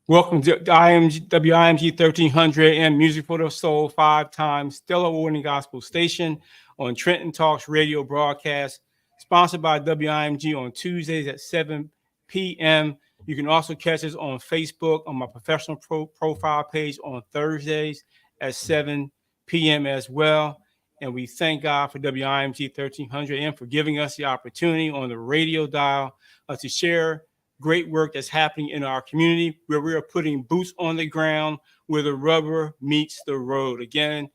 Welcome to WIMG 1300 and Music for the Soul, 5 times Stellar Warning Gospel Station on Trenton Talks radio broadcast, sponsored by WIMG on Tuesdays at 7 p.m. You can also catch us on Facebook on my professional profile page on Thursdays at 7 p.m. as well. And we thank God for WIMG 1300 and for giving us the opportunity on the radio dial to share great work that's happening in our community where we are putting boots on the ground where the rubber meets the road. Again,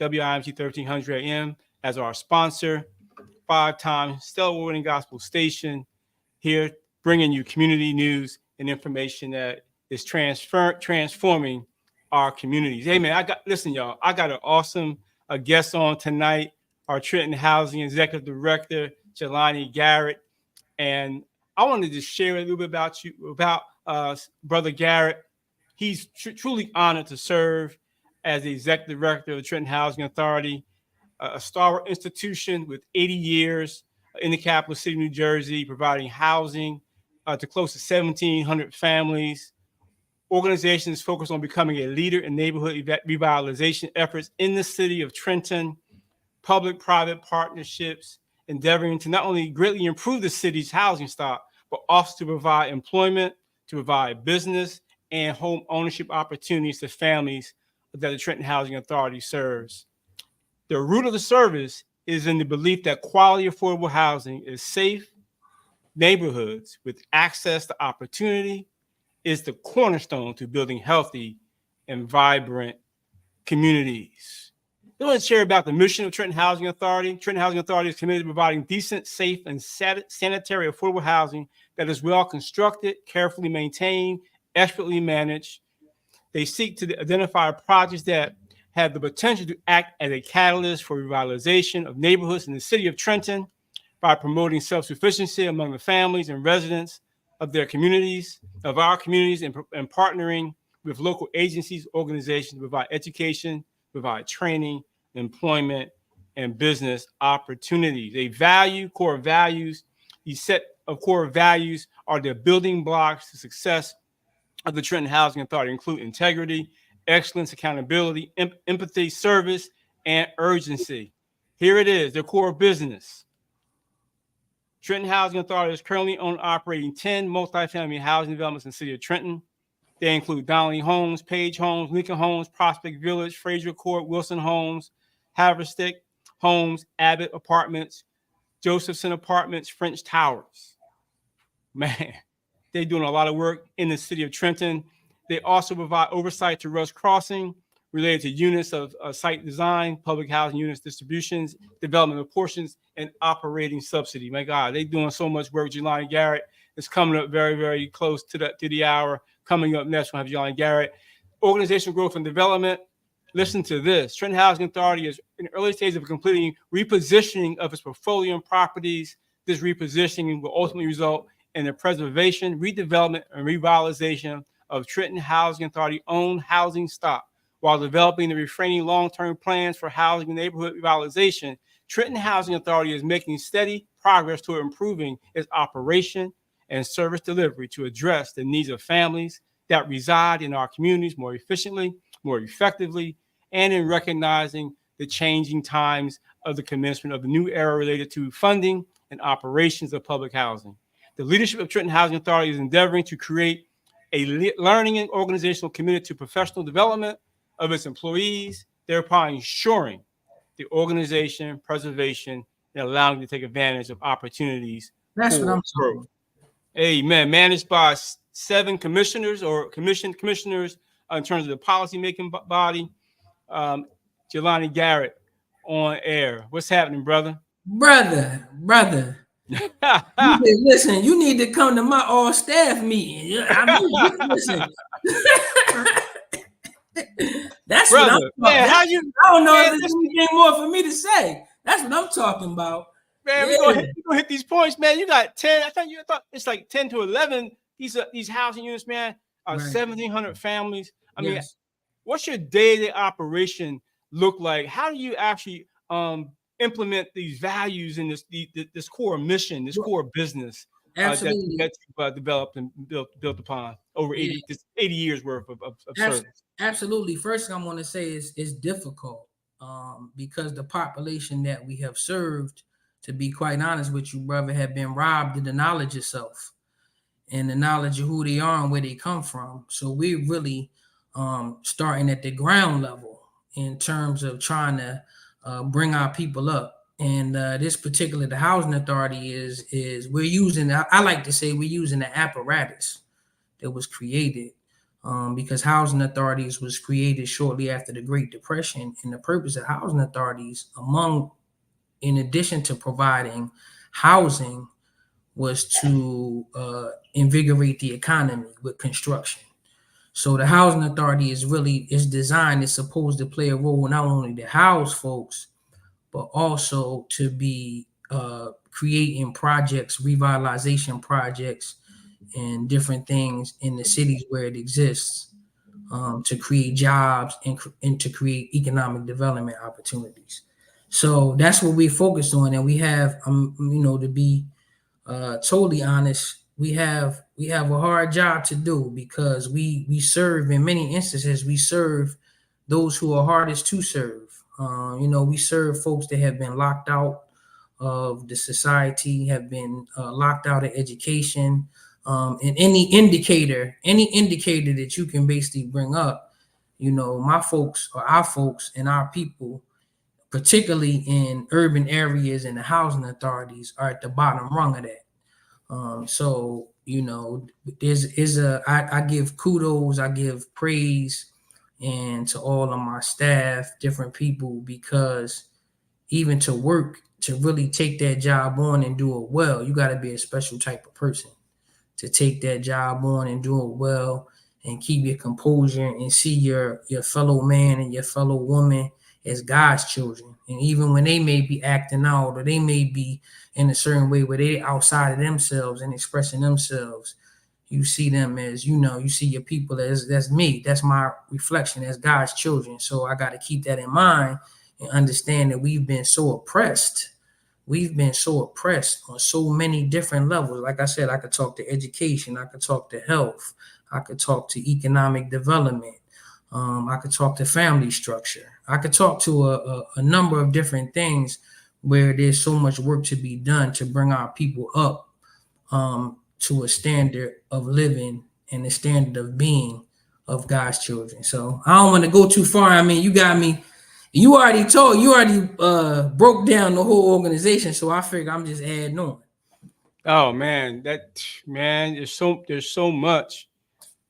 WIMG 1300 AM as our sponsor, 5 times Stellar Warning Gospel Station, here bringing you community news and information that is transforming our communities. Hey, man, listen, y'all, I got an awesome guest on tonight, our Trenton Housing Executive Director, Jelani Garrett. And I wanted to share a little bit about Brother Garrett. He's truly honored to serve as the Executive Director of the Trenton Housing Authority, a stalwart institution with 80 years in the capital city of New Jersey, providing housing to close to 1,700 families. Organization is focused on becoming a leader in neighborhood revitalization efforts in the city of Trenton, public-private partnerships, endeavoring to not only greatly improve the city's housing stock, but also to provide employment, to provide business and home ownership opportunities to families that the Trenton Housing Authority serves. The root of the service is in the belief that quality, affordable housing is safe neighborhoods with access to opportunity is the cornerstone to building healthy and vibrant communities. I want to share about the mission of Trenton Housing Authority. Trenton Housing Authority is committed to providing decent, safe, and sanitary, affordable housing that is well constructed, carefully maintained, expertly managed. They seek to identify projects that have the potential to act as a catalyst for revitalization of neighborhoods in the city of Trenton by promoting self-sufficiency among the families and residents of their communities, of our communities, and partnering with local agencies, organizations to provide education, provide training, employment, and business opportunities. Core values. These set of core values are the building blocks to success of the Trenton Housing Authority, include integrity, excellence, accountability, empathy, service, and urgency. Here it is, their core business. Trenton Housing Authority is currently operating 10 multifamily housing developments in the city of Trenton. They include Donnelly Homes, Page Homes, Lincoln Homes, Prospect Village, Fraser Court, Wilson Homes, Haverstick Homes, Abbott Apartments, Josephson Apartments, French Towers. Man, they're doing a lot of work in the city of Trenton. They also provide oversight to Rush Crossing related to units of site design, public housing units distributions, development of portions, and operating subsidy. My God, they're doing so much work. Jelani Garrett is coming up very, very close to the hour. Coming up next, we'll have Jelani Garrett. Organizational growth and development. Listen to this. Trenton Housing Authority is in the early stages of completing repositioning of its portfolio and properties. This repositioning will ultimately result in the preservation, redevelopment, and revitalization of Trenton Housing Authority-owned housing stock. While developing and refraining long-term plans for housing and neighborhood revitalization, Trenton Housing Authority is making steady progress toward improving its operation and service delivery to address the needs of families that reside in our communities more efficiently, more effectively, and in recognizing the changing times of the commencement of the new era related to funding and operations of public housing. The leadership of Trenton Housing Authority is endeavoring to create a learning and organizational committed to professional development of its employees, thereby ensuring the organization, preservation, and allowing them to take advantage of opportunities. That's what I'm saying. Amen. Managed by 7 commissioners or commissioners in terms of the policy-making body. Jelani Garrett on air. What's happening, brother? Brother. Listen, you need to come to my all-staff meeting. I mean, listen. That's brother, what I'm talking about. I don't know if there's anything more for me to say. That's what I'm talking about. Man, we're gonna hit these points, man. You got 10. I thought it's like 10 to 11. These housing units, man, are 1,700 families. I mean, what's your day-to-day operation look like? How do you actually implement these values in this core mission, this core business Absolutely. that you've developed and built upon over 80 years worth of service. Absolutely. First thing I want to say is it's difficult because the population that we have served, to be quite honest with you, brother, have been robbed of the knowledge of self and the knowledge of who they are and where they come from. So we're really starting at the ground level in terms of trying to bring our people up. And this particular, the housing authority is we're using, I like to say we're using the apparatus that was created because housing authorities was created shortly after the Great Depression. And the purpose of housing authorities, in addition to providing housing, was to invigorate the economy with construction. So the housing authority is designed, it's supposed to play a role not only to house folks, but also to be creating projects, revitalization projects, and different things in the cities where it exists to create jobs and to create economic development opportunities. So that's what we focus on, and we have, to be totally honest, we have a hard job to do because we serve, in many instances we serve those who are hardest to serve. We serve folks that have been locked out of the society, have been locked out of education, and any indicator that you can basically bring up, my folks or our folks and our people, particularly in urban areas and the housing authorities, are at the bottom rung of that. So I give kudos, I give praise, and to all of my staff, different people, because even to really take that job on and do it well, you got to be a special type of person to take that job on and do it well and keep your composure and see your fellow man and your fellow woman as God's children. And even when they may be acting out or they may be in a certain way where they outside of themselves and expressing themselves, you see them as, you see your people as, that's me, that's my reflection as God's children. So I got to keep that in mind and understand that we've been so oppressed on so many different levels. Like I said, I could talk to education, I could talk to health, I could talk to economic development, I could talk to family structure, I could talk to a number of different things where there's so much work to be done to bring our people up to a standard of living and a standard of being of God's children. So I don't want to go too far. I mean, you got me. You already broke down the whole organization, so I figure I'm just adding on. Oh man, there's so much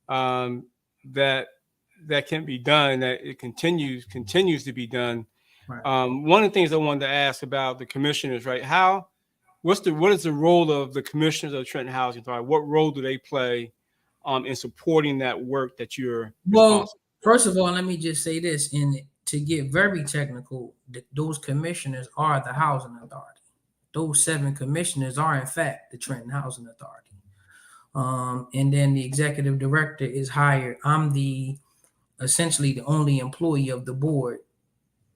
that can be done, that it continues to be done. Right. One of the things I wanted to ask about the commissioners, right? What is the role of the commissioners of Trenton Housing Authority? What role do they play in supporting that work that you're responsible? First of all, let me just say this, and to get very technical, those commissioners are the housing authority. Those 7 commissioners are, in fact, the Trenton Housing Authority. And then the executive director is hired. I'm essentially the only employee of the board,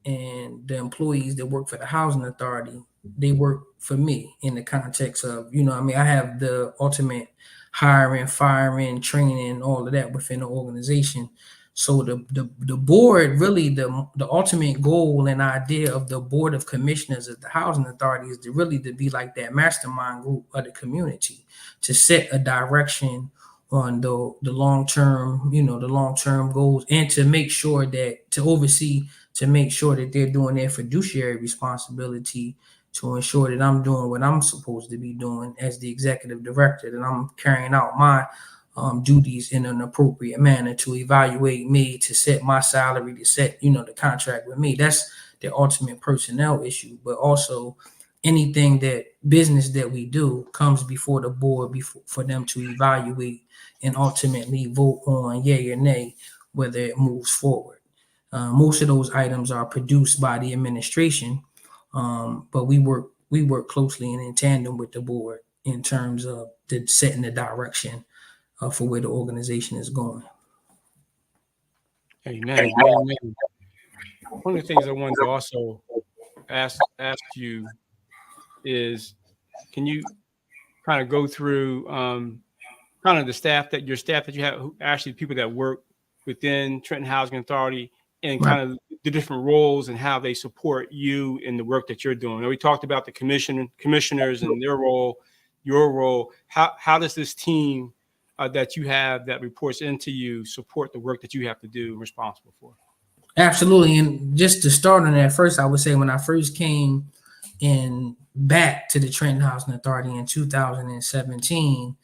and the employees that work for the housing authority, they work for me in the context of, I have the ultimate hiring, firing, training, all of that within the organization. So the board, really the ultimate goal and idea of the board of commissioners of the housing authority is to be like that mastermind group of the community, to set a direction on the long-term, the long-term goals, and to make sure that, to oversee, to make sure that they're doing their fiduciary responsibility to ensure that I'm doing what I'm supposed to be doing as the executive director, that I'm carrying out my duties in an appropriate manner, to evaluate me, to set my salary, to set, the contract with me. That's the ultimate personnel issue. But also anything that business that we do comes before the board for them to evaluate and ultimately vote on yay or nay, whether it moves forward. Most of those items are produced by the administration, but we work closely and in tandem with the board in terms of setting the direction for where the organization is going. Amen. Amen. One of the things I wanted to also ask you is, can you kind of go through kind of the staff that you have, actually people that work within Trenton Housing Authority, and Right. kind of the different roles and how they support you in the work that you're doing. And we talked about the commissioners and their role, your role. How does this team that you have that reports into you support the work that you have to do and responsible for? Absolutely. And just to start on that first, I would say when I first came in back to the Trenton Housing Authority in 2017,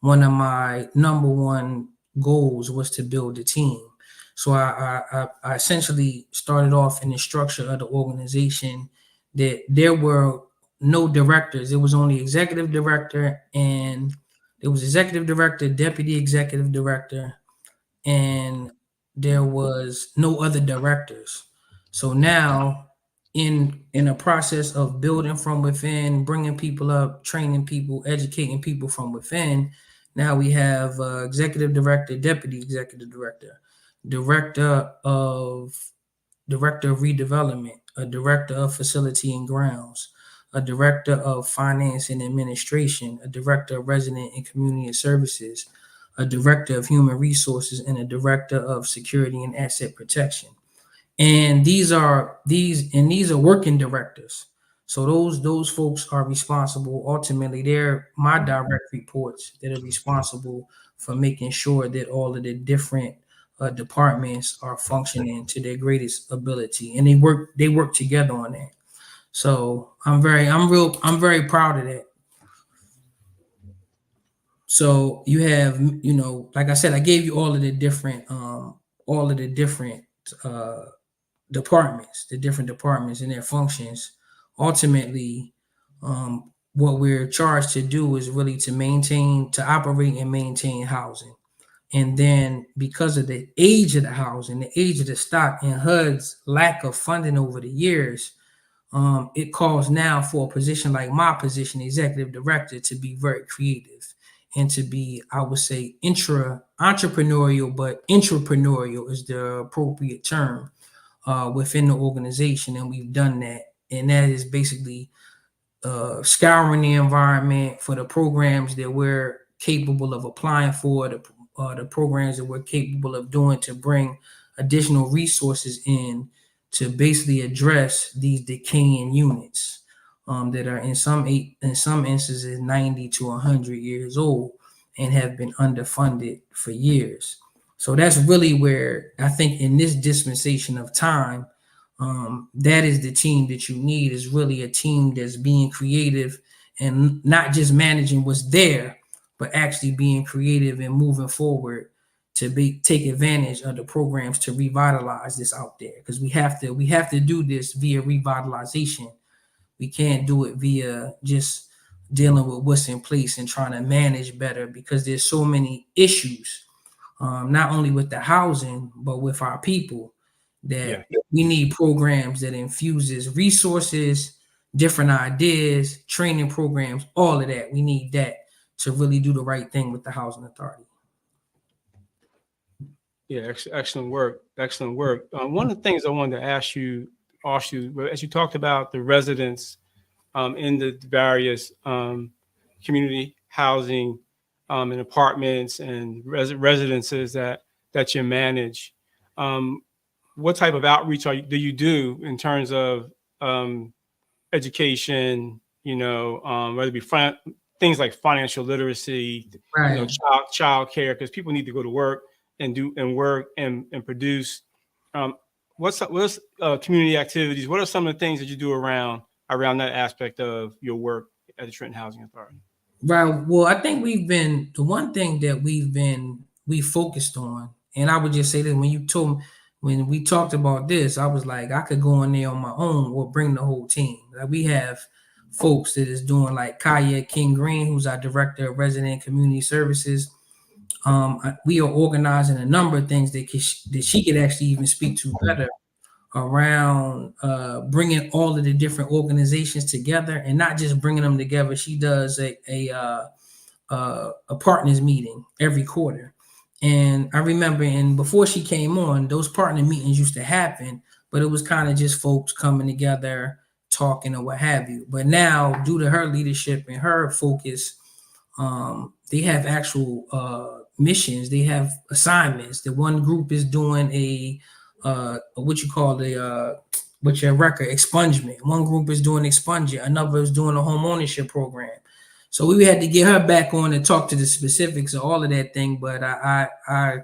one of my number one goals was to build a team. So I essentially started off in the structure of the organization that there were no directors. It was only executive director, and there was executive director, deputy executive director, and there was no other directors. So now in a process of building from within, bringing people up, training people, educating people from within, now we have executive director, deputy executive director, director of director of redevelopment, a director of facility and grounds, a director of finance and administration, a director of resident and community services, a director of human resources, and a director of security and asset protection. And these are working directors. So those folks are responsible. Ultimately, they're my direct reports that are responsible for making sure that all of the different departments are functioning to their greatest ability, and they work together on that. So I'm very proud of that. So you have, like I said, I gave you all of the different uh, departments, the different departments and their functions. Ultimately, what we're charged to do is really to operate and maintain housing. And then because of the age of the housing, the age of the stock, and HUD's lack of funding over the years, it calls now for a position like my position, executive director, to be very creative and to be, I would say, entrepreneurial, but intrapreneurial is the appropriate term within the organization. And we've done that. And that is basically scouring the environment for the programs that we're capable of applying for, the programs that we're capable of doing to bring additional resources in to basically address these decaying units that are in some instances 90 to 100 years old and have been underfunded for years. So that's really where I think in this dispensation of time, that is the team that you need, is really a team that's being creative and not just managing what's there, but actually being creative and moving forward to take advantage of the programs to revitalize this out there. Because we have to do this via revitalization. We can't do it via just dealing with what's in place and trying to manage better, because there's so many issues, not only with the housing, but with our people, that we need programs that infuses resources, different ideas, training programs, all of that. We need that to really do the right thing with the housing authority. Yeah, excellent work. Excellent work. One of the things I wanted to ask you, as you talked about the residents in the various community housing and apartments and residences that you manage, what type of outreach do you do in terms of education? Whether it be things like financial literacy, Right. child care, because people need to go to work and work and produce. What's community activities? What are some of the things that you do around that aspect of your work at the Trenton Housing Authority? Right. Well, I think the one thing that we focused on, and I would just say that when we talked about this, I was like, I could go in there on my own or bring the whole team. Like, we have folks that is doing, like Kaya King Green, who's our director of resident community services. We are organizing a number of things that she could actually even speak to better around bringing all of the different organizations together, and not just bringing them together. She does a partners meeting every quarter. And I remember, and before she came on, those partner meetings used to happen, but it was kind of just folks coming together, talking or what have you. But now, due to her leadership and her focus, They have actual missions. They have assignments. The one group is doing a what you call what's your record expungement. One group is doing expungement. Another is doing a home ownership program. So we had to get her back on and talk to the specifics of all of that thing. But I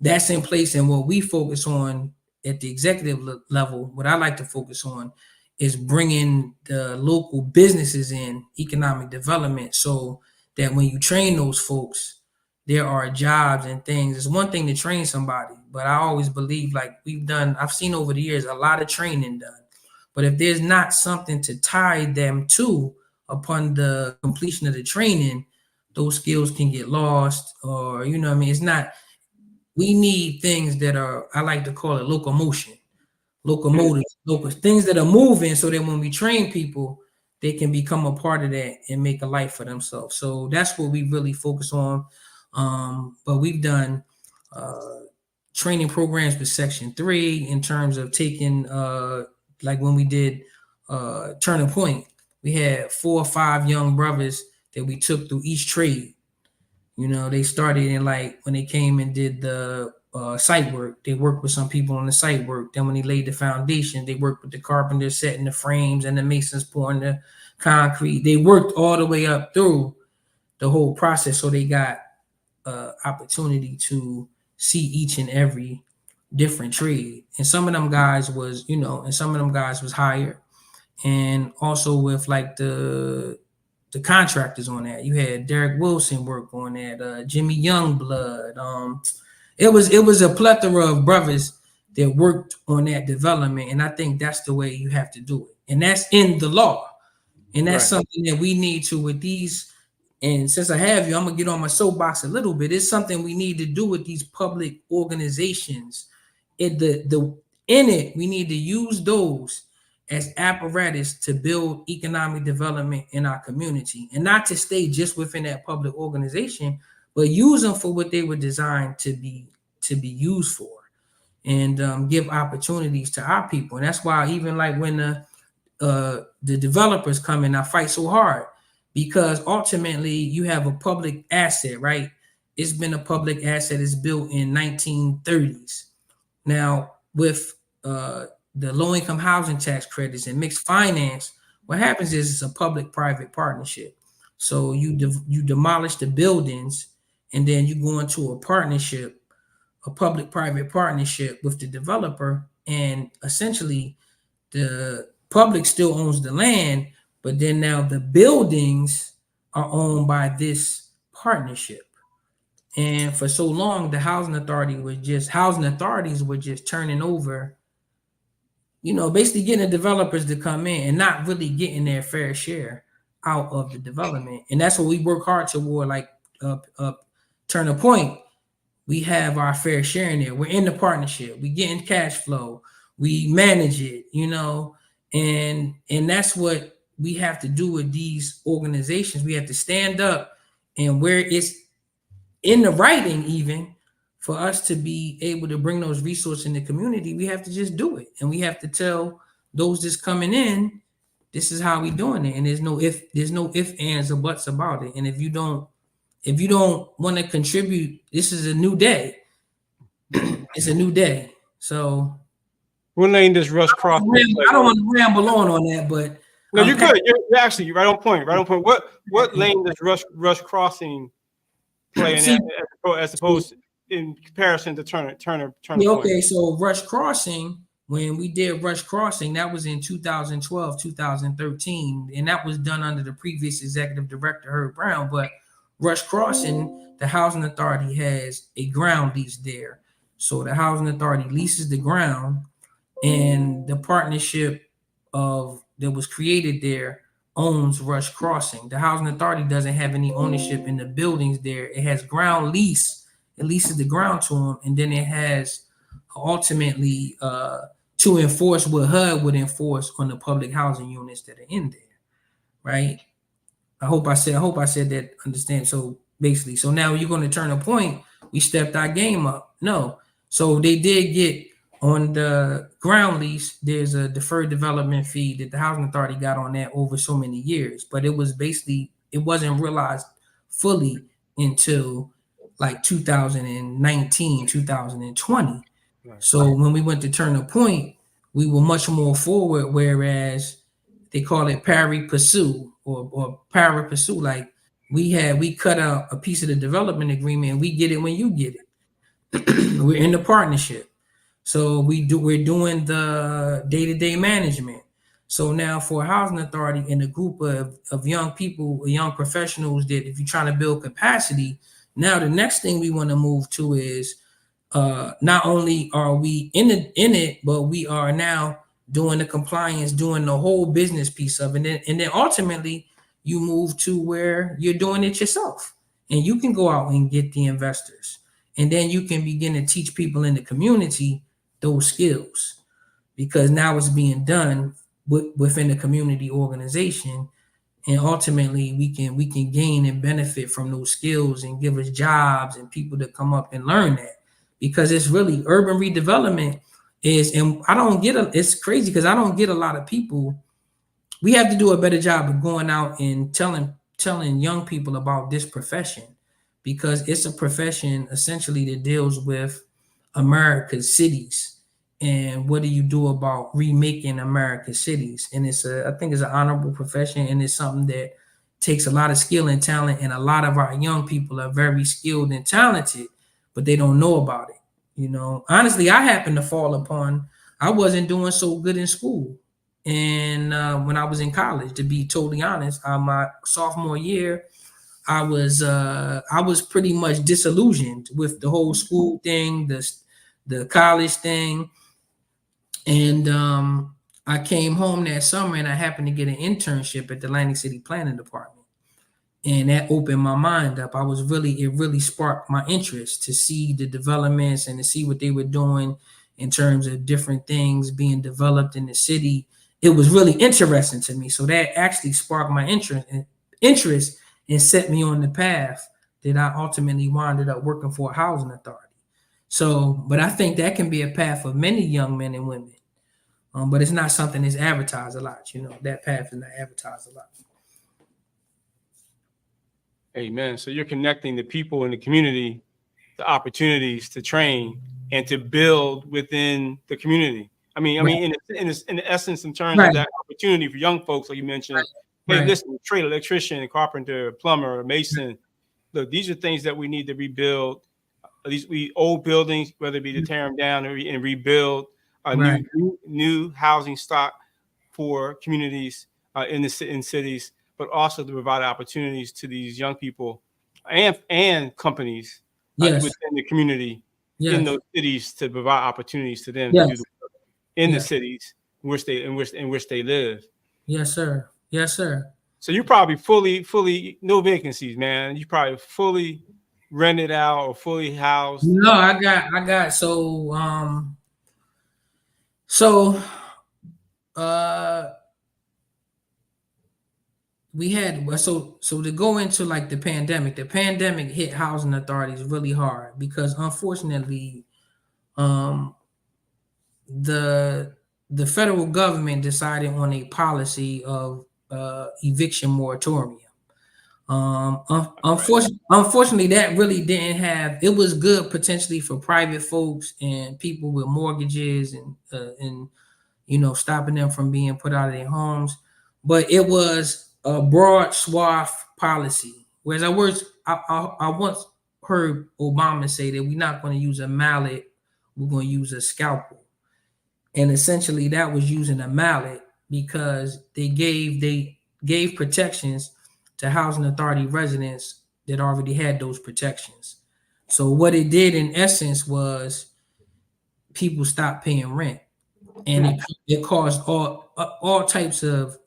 that's in place. And what we focus on at the executive level, what I like to focus on is bringing the local businesses in economic development, so that when you train those folks, there are jobs and things. It's one thing to train somebody, but I always believe, like I've seen over the years a lot of training done. But if there's not something to tie them to upon the completion of the training, those skills can get lost, or what I mean, it's not. We need things that are, I like to call it locomotion, locomotives, local things that are moving, so that when we train people, they can become a part of that and make a life for themselves. So that's what we really focus on. But we've done training programs with Section 3 in terms of taking, like when we did Turning Point, we had 4 or 5 young brothers that we took through each trade. They started in, like, when they came and did the site work, they worked with some people on the site work. Then when they laid the foundation, they worked with the carpenters setting the frames and the masons pouring the concrete. They worked all the way up through the whole process. So they got opportunity to see each and every different trade. And some of them guys was, and some of them guys was hired. And also with, like, the contractors on that. You had Derek Wilson work on that, Jimmy Youngblood. It was a plethora of brothers that worked on that development, and I think that's the way you have to do it. And that's in the law. And that's something that we need to with these. And since I have you, I'm gonna get on my soapbox a little bit. It's something we need to do with these public organizations. In it, we need to use those as apparatus to build economic development in our community, and not to stay just within that public organization, but use them for what they were designed to be used for, and give opportunities to our people. And that's why even like when the developers come in, I fight so hard, because ultimately you have a public asset, right? It's been a public asset. It's built in 1930s. Now with the low-income housing tax credits and mixed finance, what happens is it's a public-private partnership. So you demolish the buildings, and then you go into a partnership, a public-private partnership with the developer, and essentially the public still owns the land, but then now the buildings are owned by this partnership. And for so long, the housing authorities were just turning over, basically getting the developers to come in and not really getting their fair share out of the development. And that's what we work hard toward, like Turn a Point. We have our fair share in there. We're in the partnership. We get in cash flow. We manage it, and that's what we have to do with these organizations. We have to stand up, and where it's in the writing, even for us to be able to bring those resources in the community, we have to just do it. And we have to tell those that's coming in, this is how we doing it. And there's no if, ands, or buts about it. And if you don't want to contribute, this is a new day. It's a new day. So what lane does Rush Cross? I don't want to ramble on that, but no, you're good. You're actually right on point. Right on point. What lane does Rush Crossing play in that, as opposed to, in comparison to Turner yeah, okay, so Rush Crossing, when we did Rush Crossing, that was in 2012, 2013, and that was done under the previous executive director, Herb Brown. But Rush Crossing, the housing authority has a ground lease there. So the housing authority leases the ground, and the partnership that was created there owns Rush Crossing. The housing authority doesn't have any ownership in the buildings there. It has ground lease. It leases the ground to them, and then it has ultimately to enforce what HUD would enforce on the public housing units that are in there, right? I hope I said that. Understand? So basically, so now you're going to Turn a Point. We stepped our game up. No, so they did get on the ground lease. There's a deferred development fee that the housing authority got on that over so many years, but it was basically, it wasn't realized fully until like 2019, 2020. Right. So when we went to turn the point, we were much more forward, whereas they call it pari passu or para passu. Like we cut out a piece of the development agreement and we get it when you get it. We're in the partnership. So we're doing the day-to-day management. So now for a housing authority and a group of young people, young professionals, that if you're trying to build capacity, now the next thing we want to move to is not only are we in it, but we are now doing the compliance, doing the whole business piece of it. And then ultimately you move to where you're doing it yourself and you can go out and get the investors. And then you can begin to teach people in the community those skills, because now it's being done within the community organization. And ultimately we can gain and benefit from those skills and give us jobs and people to come up and learn that, because it's really urban redevelopment is, and it's crazy because I don't get a lot of people. We have to do a better job of going out and telling young people about this profession, because it's a profession essentially that deals with America's cities. And what do you do about remaking America's cities? And I think it's an honorable profession, and it's something that takes a lot of skill and talent. And a lot of our young people are very skilled and talented, but they don't know about it. You know, honestly, I happened to fall upon. I wasn't doing so good in school, and when I was in college, to be totally honest, my sophomore year, I was pretty much disillusioned with the whole school thing, the college thing. And I came home that summer and I happened to get an internship at the Atlantic City Planning Department. And that opened my mind up. It really sparked my interest to see the developments and to see what they were doing in terms of different things being developed in the city. It was really interesting to me. So that actually sparked my interest and set me on the path that I ultimately wound up working for a housing authority. So, but I think that can be a path for many young men and women. But it's not something that's advertised a lot. You know, that path is not advertised a lot. Amen. So you're connecting the people in the community, the opportunities to train and to build within the community. I mean, in the essence, in terms of that opportunity for young folks, like you mentioned, hey, listen, trade electrician, carpenter, plumber, mason. Look, these are things that we need to rebuild. These old buildings, whether it be to tear them down and rebuild a new housing stock for communities in cities, but also to provide opportunities to these young people and companies within the community in those cities, to provide opportunities to them to do the work in the cities in which they live. Yes, sir. Yes, sir. So you probably fully no vacancies, man. You probably fully rented out or fully housed. No, I got so we had so to go into like the pandemic hit housing authorities really hard, because unfortunately the federal government decided on a policy of eviction moratorium. Unfortunately, that really didn't have. It was good potentially for private folks and people with mortgages and stopping them from being put out of their homes, but it was a broad swath policy. Whereas I once heard Obama say that we're not going to use a mallet, we're going to use a scalpel, and essentially that was using a mallet because they gave protections to housing authority residents that already had those protections. So what it did in essence was people stopped paying rent, and it caused all types of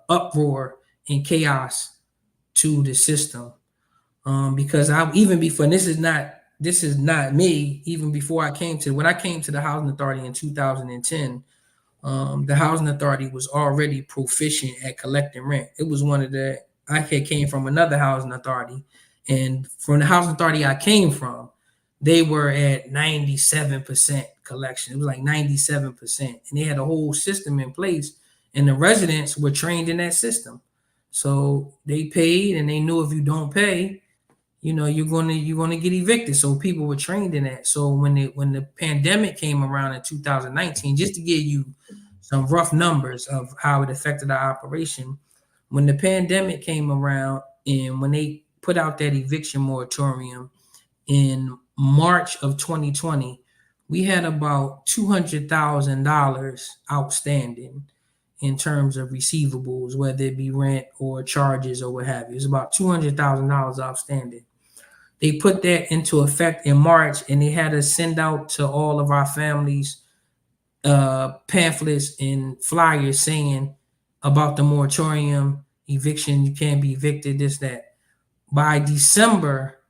uproar and chaos to the system. Because even before, and this is not me, even before when I came to the housing authority in 2010, the housing authority was already proficient at collecting rent. It was I came from another housing authority, and from the housing authority I came from, they were at 97% collection. It was like 97%, and they had a whole system in place, and the residents were trained in that system. So they paid, and they knew if you don't pay, you're gonna get evicted. So people were trained in that. So when the pandemic came around in 2019, just to give you some rough numbers of how it affected our operation, when the pandemic came around and when they put out that eviction moratorium in March of 2020, we had about $200,000 outstanding in terms of receivables, whether it be rent or charges or what have you. It's about $200,000 outstanding. They put that into effect in March, and they had us send out to all of our families pamphlets and flyers saying about the moratorium, eviction, you can't be evicted, this, that. By December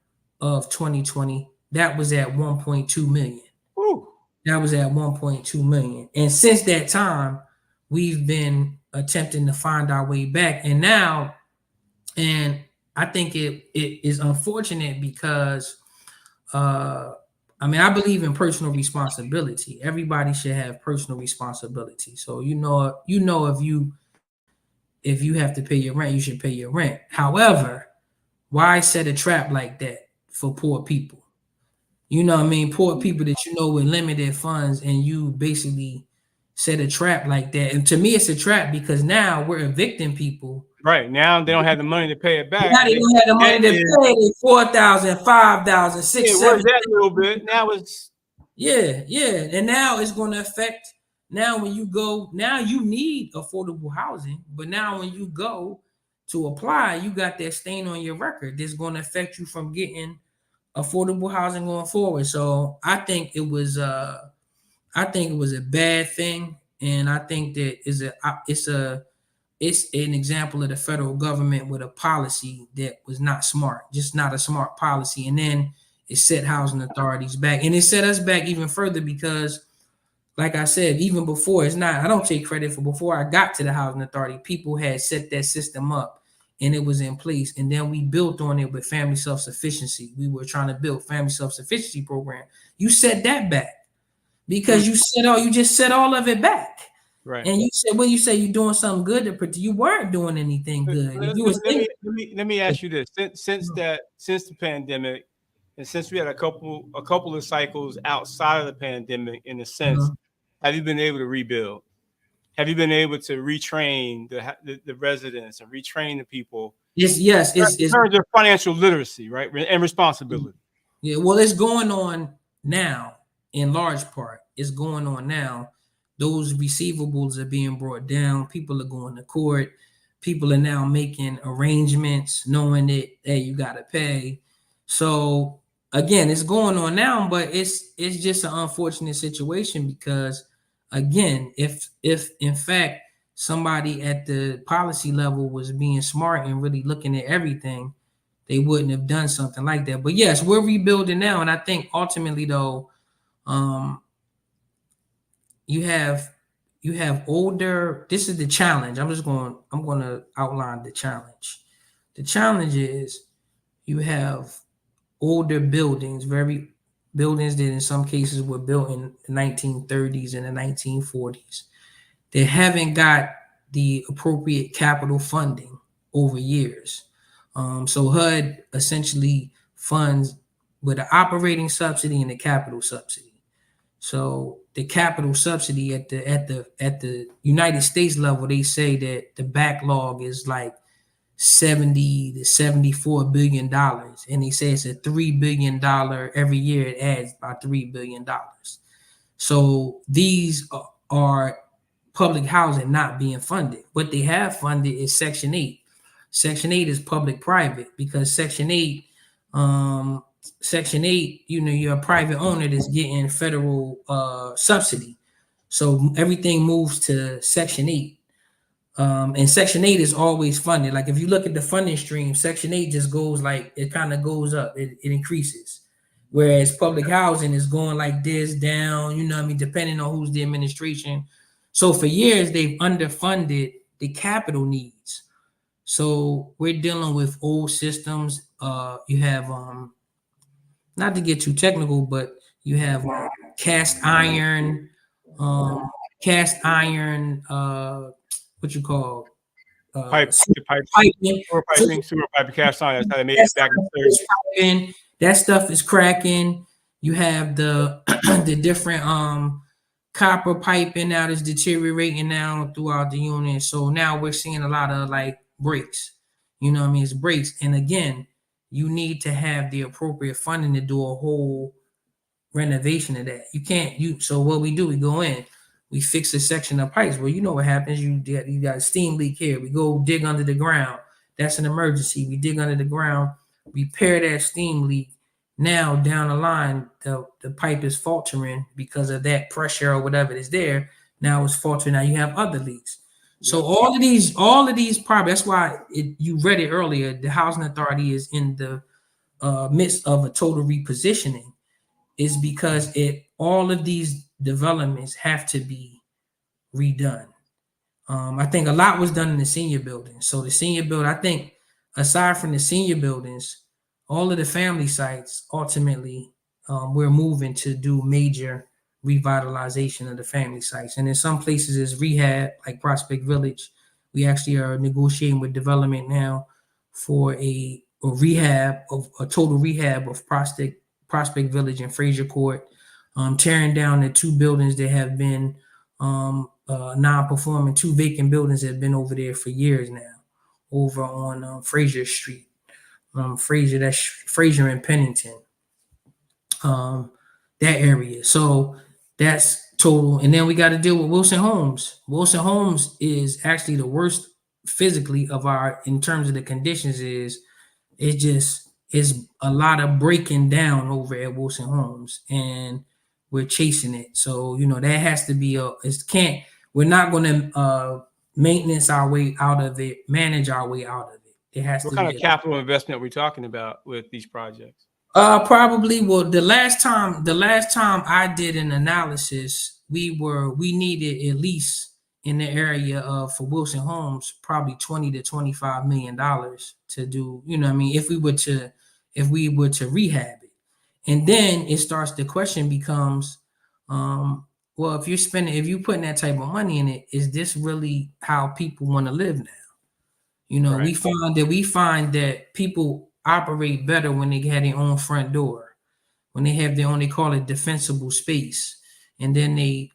of 2020, that was at 1.2 million. Woo. That was at 1.2 million. And since that time, we've been attempting to find our way back. And now, and I think it is unfortunate because I believe in personal responsibility. Everybody should have personal responsibility. So if you have to pay your rent, you should pay your rent. However, why set a trap like that for poor people? You know what I mean? Poor people that with limited funds, and you basically set a trap like that. And to me, it's a trap because now we're evicting people. Right. Now they don't have the money to pay it back. Now they don't have the money to pay it. 4,000, 5,000, 6,000, 7,000. That little bit. Now it's and now it's going to affect. Now when you go, now you need affordable housing, but now when you go to apply, you got that stain on your record that's going to affect you from getting affordable housing going forward. So I think it was a bad thing, and I think that it's an example of the federal government with a policy that was not smart, just not a smart policy. And then it set housing authorities back, and it set us back even further because, like I said, even before, I don't take credit for before I got to the housing authority, people had set that system up and it was in place. And then we built on it with family self-sufficiency. We were trying to build family self-sufficiency program. You set that back because you just set all of it back. right. And you said, you say you're doing something good, you weren't doing anything good. Let me ask you this: since the pandemic, and since we had a couple of cycles outside of the pandemic, in a sense, have you been able to rebuild? Have you been able to retrain the residents and retrain the people? Yes. In terms of financial literacy, right, and responsibility. Yeah, well, it's going on now. In large part, it's going on now. Those receivables are being brought down. People are going to court. People are now making arrangements, knowing that, hey, you got to pay. So again, it's going on now, but it's just an unfortunate situation because, again, if in fact somebody at the policy level was being smart and really looking at everything, they wouldn't have done something like that. But yes, we're rebuilding now, and I think ultimately, though, you have older. This is the challenge. I'm going to outline the challenge. The challenge is you have older buildings, buildings that in some cases were built in the 1930s and the 1940s. They haven't got the appropriate capital funding over years. So HUD essentially funds with the operating subsidy and the capital subsidy. So the capital subsidy at the United States level, they say that the backlog is like $70 to $74 billion, and they say it's a $3 billion every year. It adds about $3 billion. So these are public housing not being funded. What they have funded is Section 8. Section 8 is public-private because Section 8, you're a private owner that's getting federal subsidy. So everything moves to Section 8. And Section 8 is always funded. Like if you look at the funding stream, Section 8 just goes it kind of goes up. It increases. Whereas public housing is going like this down, depending on who's the administration. So for years, they've underfunded the capital needs. So we're dealing with old systems. You have, not to get too technical, but you have cast iron, what you call Pipe, the pipe, piping. sewer piping, cast iron. That's how they made it back in the 30s. That stuff is cracking. You have the the different copper piping now that's deteriorating now throughout the unit. So now we're seeing a lot of like breaks. You know what I mean? It's breaks. And again, you need to have the appropriate funding to do a whole renovation of that. You can't so what we do, we go in, we fix a section of pipes. Well, you know what happens. You got a steam leak here. We go dig under the ground. That's an emergency. We dig under the ground, repair that steam leak. Now down the line, the pipe is faltering because of that pressure or whatever is there. Now it's faltering. Now you have other leaks. So all of these problems. That's why you read it earlier. The housing authority is in the midst of a total repositioning. Is because all of these developments have to be redone. I think a lot was done in the senior building. So the senior building, I think, aside from the senior buildings, all of the family sites, ultimately, we're moving to do major revitalization of the family sites. And in some places, it's rehab, like Prospect Village. We actually are negotiating with development now for a total rehab of Prospect Village and Fraser Court, tearing down the two buildings that have been non-performing, two vacant buildings that have been over there for years now, over on Fraser Street. Fraser and Pennington, that area. So that's total. And then we got to deal with Wilson Homes. Wilson Homes is actually the worst physically in terms of the conditions. It's a lot of breaking down over at Wilson Homes, and we're chasing it. So that has to be we're not going to manage our way out of it. It has What to kind be of capital investment are we talking about with these projects? Probably. Well, the last time I did an analysis, we needed at least in the area of, for Wilson Homes, probably $20 to $25 million to do. If we were to rehab it, and then the question becomes, well, if you're putting that type of money in it, is this really how people want to live now? Right. We find that people operate better when they have their own front door, when they have their own, they call it defensible space. And then they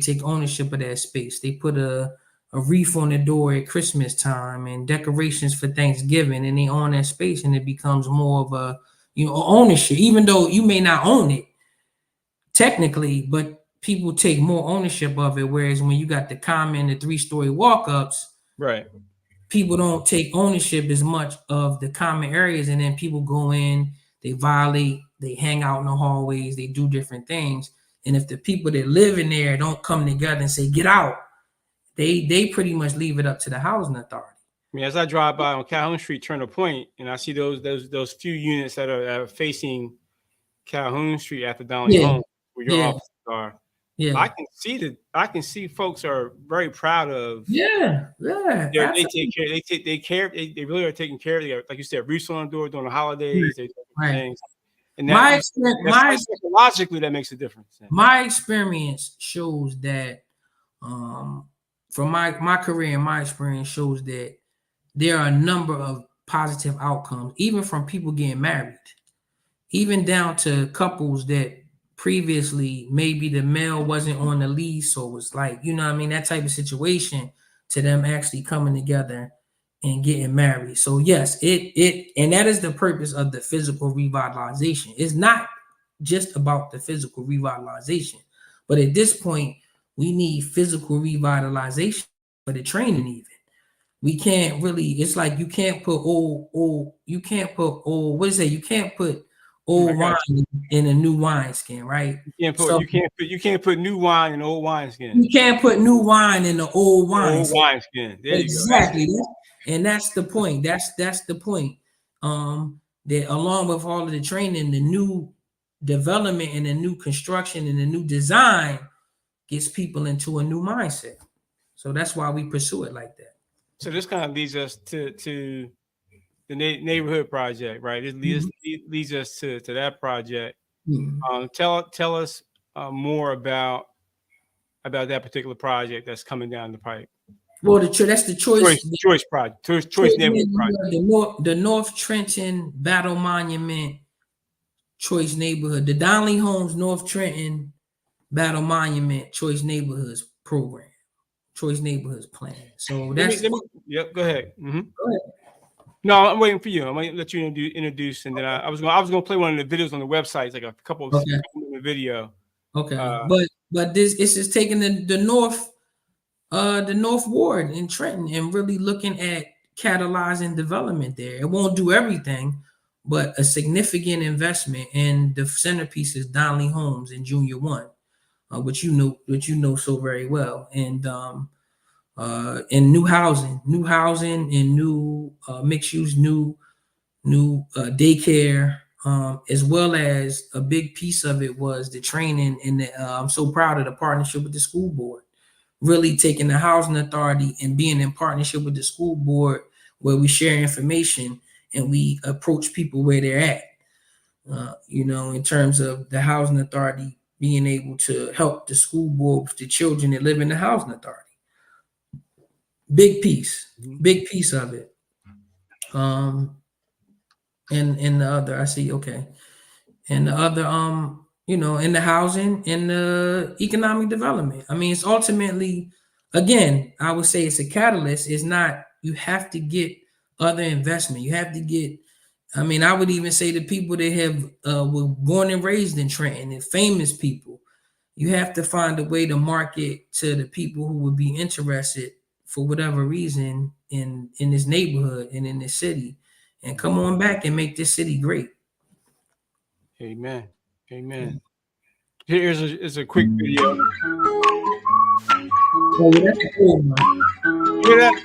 take ownership of that space. They put a wreath on the door at Christmas time and decorations for Thanksgiving, and they own that space, and it becomes more of a ownership, even though you may not own it technically, but people take more ownership of it. Whereas when you got the common, the 3-story walk-ups, right, people don't take ownership as much of the common areas, and then people go in, they violate, they hang out in the hallways, they do different things. And if the people that live in there don't come together and say, get out, they pretty much leave it up to the housing authority. I mean, as I drive by on Calhoun Street, Turner Point, and I see those few units that are facing Calhoun Street after Donnelly Home, where your offices are. Yeah, I can see folks are very proud of. Yeah. They take care. They really are taking care of. They are, like you said, roofs on the door during the holidays. They do things. And psychologically, that makes a difference. My experience shows that, from my career and my experience shows that there are a number of positive outcomes, even from people getting married, even down to couples that previously maybe the male wasn't on the lease, or was like, that type of situation, to them actually coming together and getting married. So yes, and that is the purpose of the physical revitalization. It's not just about the physical revitalization, but at this point, we need physical revitalization for the training. Even we can't really. It's like you can't put old. You can't put old. What is that? You can't put old wine in a new wineskin, right? You can't put new wine in old wineskin. You can't put new wine in the old wineskin. Old wineskin. There exactly. You go. And that's the point. That's the point. That along with all of the training, the new development and the new construction and the new design gets people into a new mindset. So that's why we pursue it like that. So this kind of leads us to the neighborhood project, right? It leads us to that project. Mm-hmm. Tell us more about that particular project that's coming down the pipe. Well, that's the choice. Choice project. Choice neighborhood project. The North Trenton Battle Monument Choice Neighborhood. The Donnelly Homes North Trenton Battle Monument Choice Neighborhoods program. Choice Neighborhoods plan. So that's. Yep. Go ahead. Go ahead. No, I'm waiting for you. I'm gonna let you introduce, and then I was gonna play one of the videos on the website. It's like a couple of minute video. Okay, but this is taking the North Ward in Trenton and really looking at catalyzing development there. It won't do everything, but a significant investment. And the centerpiece is Donnelly Homes in Junior 1, which you know so very well, and new housing, and new mixed use, new daycare, as well as a big piece of it was the training. And I'm so proud of the partnership with the school board, really taking the housing authority and being in partnership with the school board, where we share information and we approach people where they're at. In terms of the housing authority being able to help the school board with the children that live in the housing authority. Big piece of it. And the other, I see, okay. And the other, in the housing and the economic development. I mean, it's ultimately, again, I would say it's a catalyst. It's not, you have to get other investment. You have to get, I mean, I would even say the people that have were born and raised in Trenton, and famous people, you have to find a way to market to the people who would be interested for whatever reason in this neighborhood and in this city, and come on back and make this city great. Amen. Here's a quick video. Oh, that's a cool one. Hear that?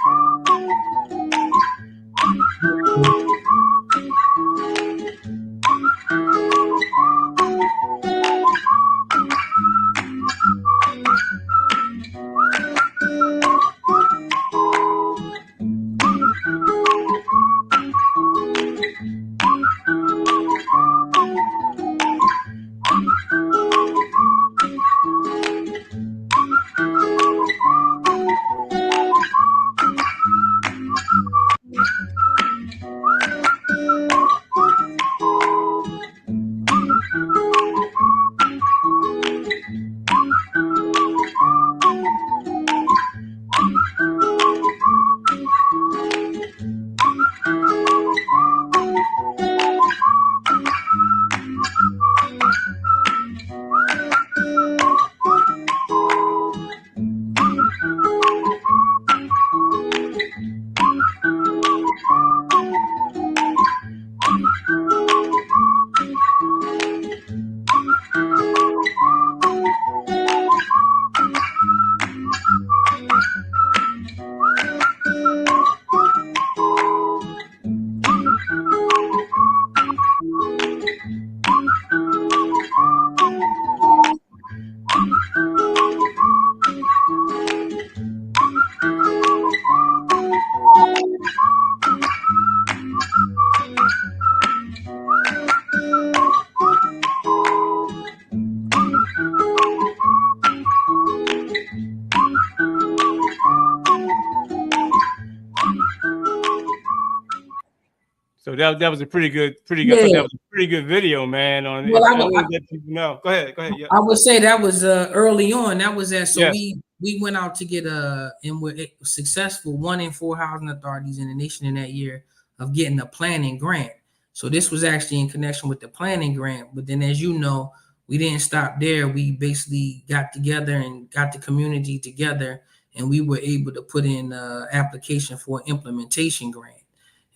So that was a pretty good. Yeah. That was a pretty good video, man. On well, I want to let people know. Go ahead. Yeah. I would say that was early on. That was that. So yes. we went out to get and were successful 1 in 4 housing authorities in the nation in that year of getting a planning grant. So this was actually in connection with the planning grant. But then, as you know, we didn't stop there. We basically got together and got the community together, and we were able to put in an application for an implementation grant.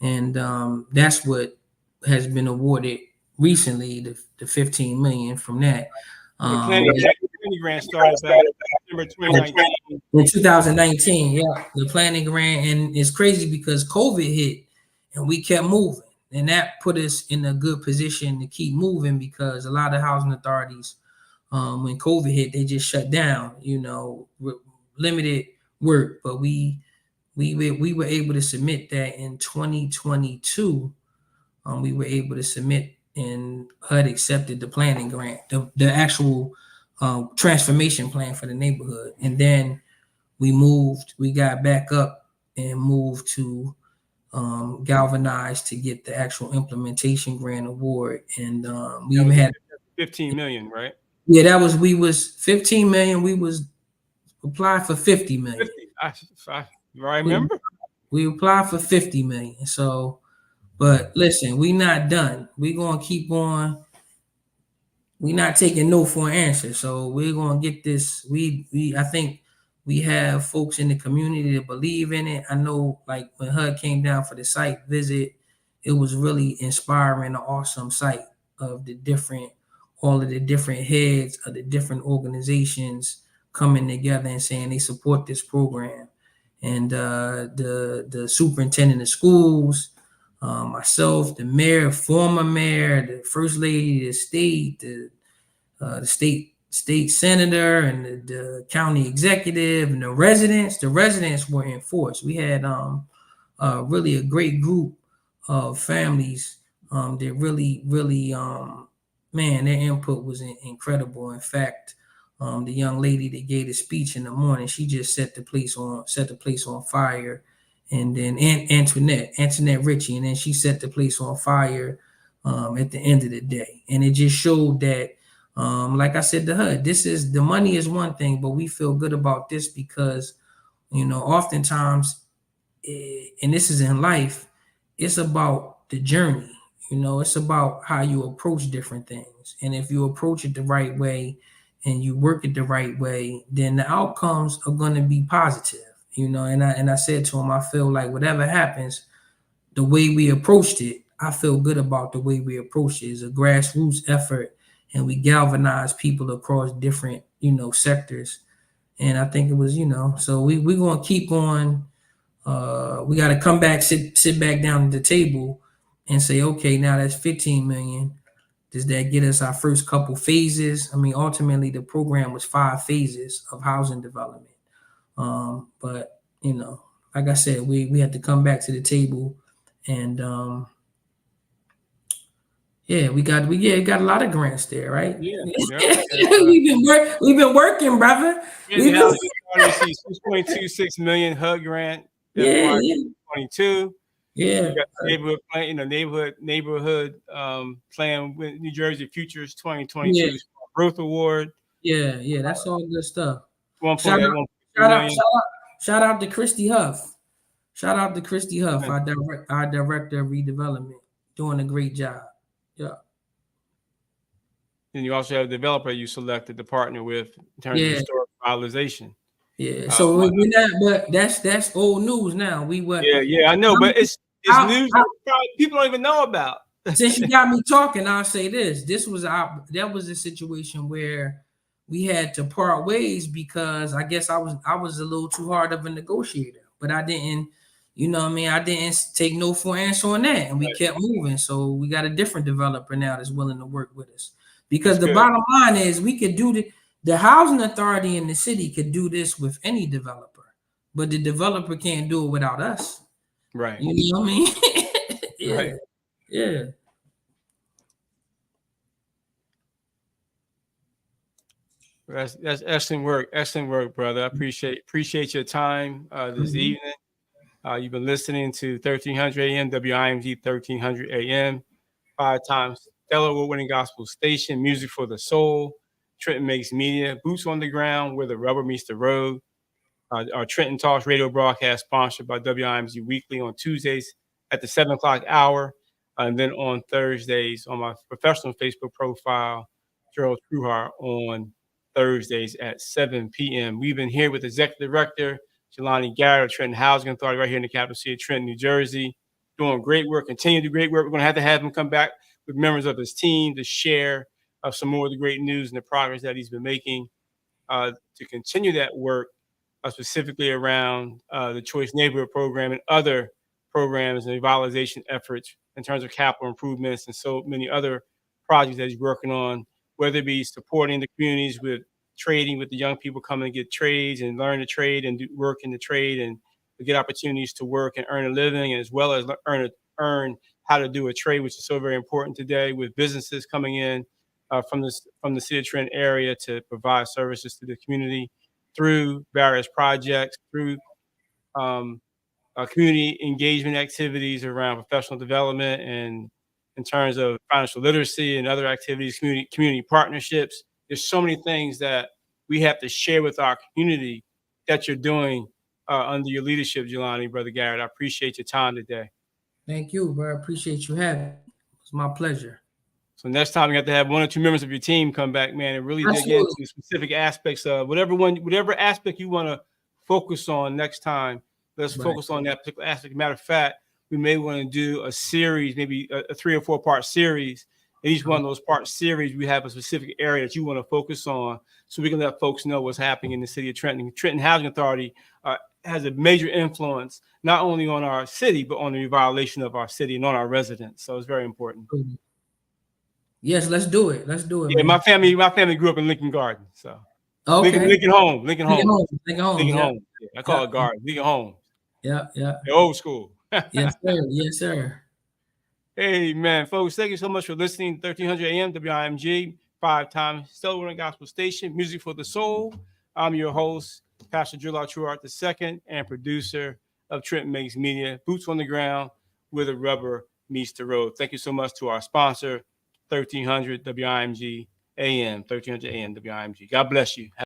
And that's what has been awarded recently, the $15 million from that. The planning grant started back in 2019. In 2019, yeah, the planning grant. And it's crazy because COVID hit and we kept moving. And that put us in a good position to keep moving, because a lot of housing authorities, when COVID hit, they just shut down, limited work. But we were able to submit that in 2022. We were able to submit, and HUD accepted the planning grant, the actual transformation plan for the neighborhood. And then we got back up and moved to galvanized to get the actual implementation grant award. And we That even was had 15 million, right? yeah, we was 15 million. We was applied for 50 million. 50. I remember. We applied for 50 million. So, but listen, we not done. We gonna keep on. We not taking no for an answer. So we're gonna get this. I think we have folks in the community that believe in it. I know, like when HUD came down for the site visit, it was really inspiring, an awesome sight of all of the different heads of the different organizations coming together and saying they support this program. And the superintendent of schools, myself, the mayor, former mayor, the first lady of the state, the state senator, and the county executive, and the residents. The residents were in force. We had really a great group of families that really man, their input was incredible. In fact, the young lady that gave the speech in the morning, she just set the place on fire. And then Antoinette Ritchie, and then she set the place on fire at the end of the day. And it just showed that, like I said to her, the money is one thing, but we feel good about this because, oftentimes, and this is in life, it's about the journey. It's about how you approach different things. And if you approach it the right way and you work it the right way, then the outcomes are going to be positive. And I said to him, I feel like whatever happens, the way we approached it, I feel good about the way we approached it. It's a grassroots effort, and we galvanize people across different, sectors. And I think it was, so we're going to keep on. We got to come back, sit back down at the table and say, okay, now that's 15 million. Does that get us our first couple phases? I mean, ultimately, the program was 5 phases of housing development. But, like I said, we had to come back to the table, and we got a lot of grants there, right? Yeah. We've been working, brother. Yeah, now you see 6.26 million HUD grant. Yeah. 22. Yeah. You got the neighborhood plan, neighborhood plan with New Jersey Futures 2022 Growth Award. Yeah, that's all good stuff. 1.8 million. Shout out to Christy Huff. Shout out to Christy Huff, our director of redevelopment, doing a great job. Yeah. And you also have a developer you selected to partner with in terms of historic revitalization. Yeah. So we're not, but that's old news now. Yeah, I know, but it's news that people don't even know about. Since you got me talking, I'll say this. That was a situation where we had to part ways because I guess I was a little too hard of a negotiator, but I didn't, I didn't take no for answer on that, and we kept moving. So we got a different developer now that's willing to work with us, because the bottom line is we could do the housing authority in the city could do this with any developer, but the developer can't do it without us. Right. You know what I mean? Yeah. Right. Yeah. That's excellent work. Excellent work, brother. I appreciate your time this evening. You've been listening to 1300 AM, WIMG 1300 AM, 5 times stellar award-winning gospel station, music for the soul. Trenton Makes Media, boots on the ground where the rubber meets the road. Our Trenton Talks radio broadcast sponsored by WIMG Weekly on Tuesdays at the 7 o'clock hour. And then on Thursdays on my professional Facebook profile, Gerald Truhar, on Thursdays at 7 p.m. We've been here with Executive Director Jelani Garrett of Trenton Housing Authority right here in the capital city of Trenton, New Jersey, doing great work, continue to do great work. We're going to have him come back with members of his team to share some more of the great news and the progress that he's been making to continue that work, specifically around the Choice Neighborhood Program and other programs and revitalization efforts in terms of capital improvements and so many other projects that he's working on, whether it be supporting the communities with trading with the young people coming to get trades and learn to trade and do work in the trade and to get opportunities to work and earn a living, as well as earn how to do a trade, which is so very important today with businesses coming in from the city of Trenton area to provide services to the community. through various projects, through community engagement activities around professional development and in terms of financial literacy and other activities, community partnerships. There's so many things that we have to share with our community that you're doing under your leadership, Jelani, Brother Garrett. I appreciate your time today. Thank you, bro. I appreciate you having me. It's my pleasure. So next time you have to have 1 or 2 members of your team come back, man, and really dig into specific aspects of whatever aspect you want to focus on next time. Let's focus on that particular aspect. Matter of fact, we may want to do a series, maybe a 3 or 4 part series. In each one of those part series, we have a specific area that you want to focus on, so we can let folks know what's happening in the city of Trenton. Trenton Housing Authority has a major influence not only on our city, but on the revitalization of our city and on our residents. So it's very important. Yes, let's do it. Let's do it. Yeah, man. my family grew up in Lincoln Garden, so Okay. Lincoln Home. Lincoln Home. Yeah, I call it Garden. Lincoln Home. Yeah. The old school. Yes, sir. Yes, sir. Hey, man, folks, thank you so much for listening. 1300 AM WIMG, 5-time Stellar Warning Gospel Station, Music for the Soul. I'm your host, Pastor Jelani Garrett II, and producer of Trenton Makes Media, boots on the ground where the rubber meets the road. Thank you so much to our sponsor, 1300 WIMG AM, 1300 AM WIMG. God bless you.